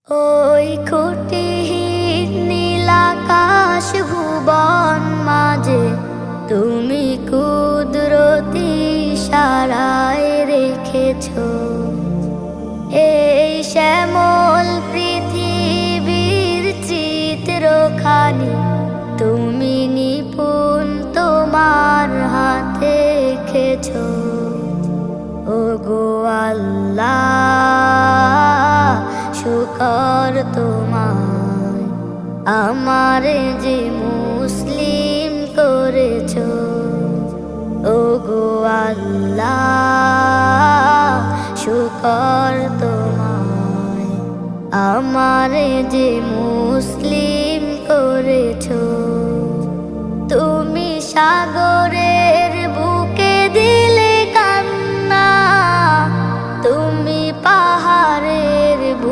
ওই খুঁটিহীন নীলাকাশ ভুবন মাঝে তুমি কুদরতি ইশারায় রেখেছ এই শ্যামল পৃথিবীর চিত্রখানি তুমি নিপুণ তোমার হাতে এঁকেছ। ওগো আল্লাহ, শুকর তোমার আমারে যে মুসলিম করেছ। ওগো আল্লাহ, শুকর তোমার আমারে যে মুসলিম করেছ। তুমি সাগরে